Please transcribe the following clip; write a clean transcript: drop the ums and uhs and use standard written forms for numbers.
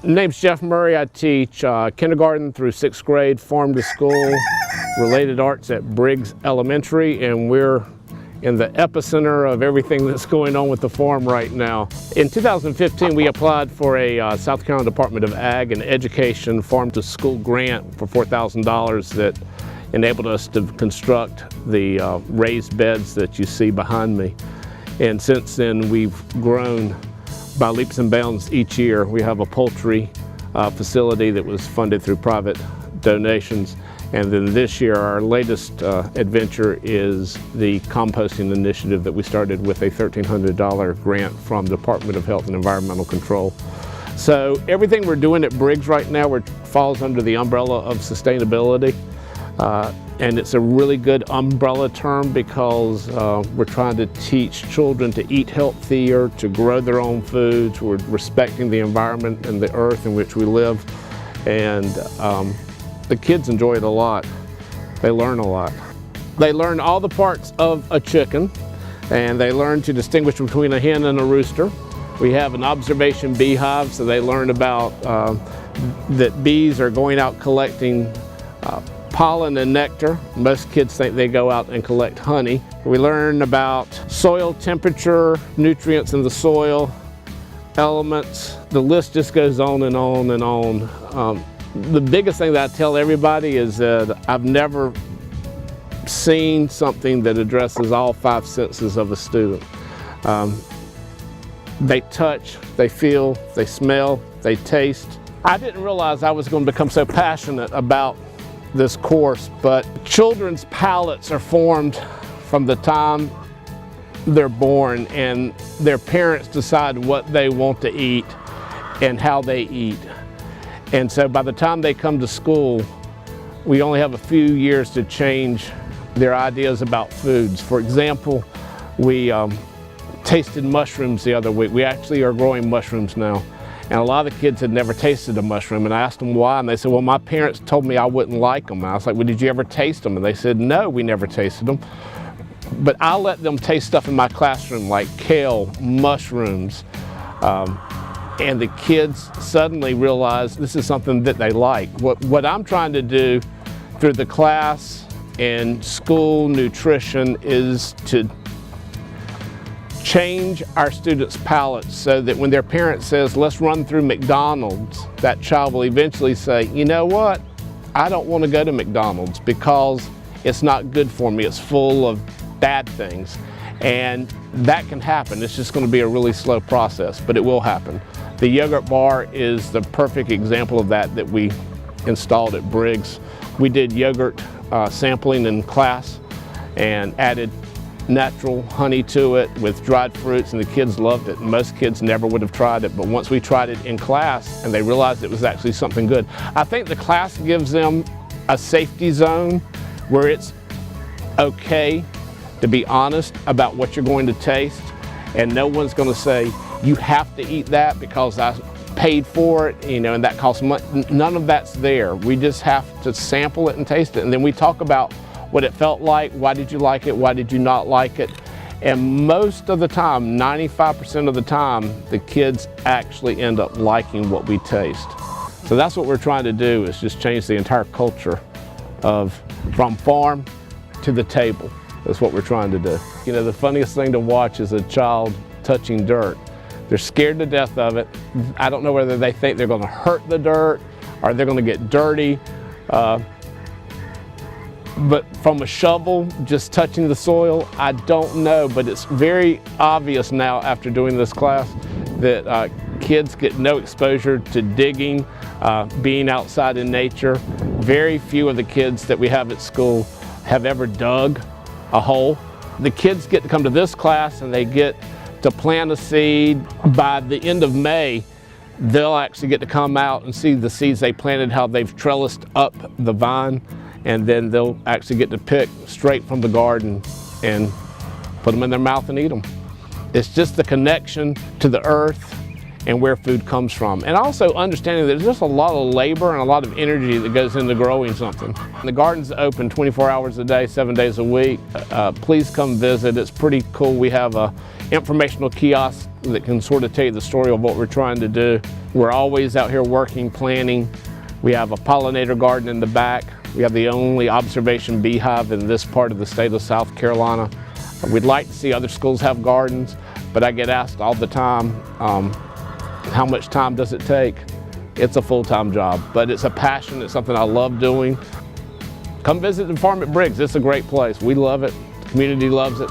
Name's Jeff Murray. I teach kindergarten through 6th grade, farm to school, related arts at Briggs Elementary, and we're in the epicenter of everything that's going on with the farm right now. In 2015, we applied for a South Carolina Department of Ag and Education farm to school grant for $4,000 that enabled us to construct the raised beds that you see behind me. And since then, we've grown by leaps and bounds each year. We have a poultry facility that was funded through private donations. And then this year, our latest adventure is the composting initiative that we started with a $1,300 grant from the Department of Health and Environmental Control. So everything we're doing at Briggs right now falls under the umbrella of sustainability. And it's a really good umbrella term because we're trying to teach children to eat healthier, to grow their own foods. We're respecting the environment and the earth in which we live. And the kids enjoy it a lot. They learn a lot. They learn all the parts of a chicken, and they learn to distinguish between a hen and a rooster. We have an observation beehive, so they learn about that bees are going out collecting pollen and nectar. Most kids think they go out and collect honey. We learn about soil temperature, nutrients in the soil, elements. The list just goes on and on and on. The biggest thing that I tell everybody is that I've never seen something that addresses all 5 senses of a student. They touch, they feel, they smell, they taste. I didn't realize I was going to become so passionate about this course, but children's palates are formed from the time they're born, and their parents decide what they want to eat and how they eat. And so by the time they come to school, we only have a few years to change their ideas about foods. For example, we tasted mushrooms the other week. We actually are growing mushrooms now. And a lot of the kids had never tasted a mushroom, and I asked them why, and they said, well, my parents told me I wouldn't like them. And I was like, well, did you ever taste them? And they said, no, we never tasted them. But I let them taste stuff in my classroom like kale, mushrooms, and the kids suddenly realized this is something that they like. What I'm trying to do through the class and school nutrition is to change our students' palates so that when their parent says, let's run through McDonald's, that child will eventually say, you know what? I don't want to go to McDonald's because it's not good for me. It's full of bad things. And that can happen. It's just going to be a really slow process, but it will happen. The yogurt bar is the perfect example of that we installed at Briggs. We did yogurt sampling in class and added natural honey to it with dried fruits, and the kids loved it. Most kids never would have tried it, but once we tried it in class and they realized it was actually something good. I think the class gives them a safety zone where it's okay to be honest about what you're going to taste, and no one's going to say, you have to eat that because I paid for it, and that costs money. None of that's there. We just have to sample it and taste it, and then we talk about what it felt like, why did you like it, why did you not like it. And most of the time, 95% of the time, the kids actually end up liking what we taste. So that's what we're trying to do, is just change the entire culture from farm to the table. That's what we're trying to do. The funniest thing to watch is a child touching dirt. They're scared to death of it. I don't know whether they think they're going to hurt the dirt or they're going to get dirty. But from a shovel, just touching the soil, I don't know, but it's very obvious now after doing this class that kids get no exposure to digging, being outside in nature. Very few of the kids that we have at school have ever dug a hole. The kids get to come to this class and they get to plant a seed. By the end of May, they'll actually get to come out and see the seeds they planted, how they've trellised up the vine. And then they'll actually get to pick straight from the garden and put them in their mouth and eat them. It's just the connection to the earth and where food comes from. And also understanding that there's just a lot of labor and a lot of energy that goes into growing something. The garden's open 24 hours a day, 7 days a week. Please come visit. It's pretty cool. We have a informational kiosk that can sort of tell you the story of what we're trying to do. We're always out here working, planting. We have a pollinator garden in the back. We have the only observation beehive in this part of the state of South Carolina. We'd like to see other schools have gardens, but I get asked all the time, how much time does it take? It's a full-time job, but it's a passion. It's something I love doing. Come visit the farm at Briggs. It's a great place. We love it. The community loves it.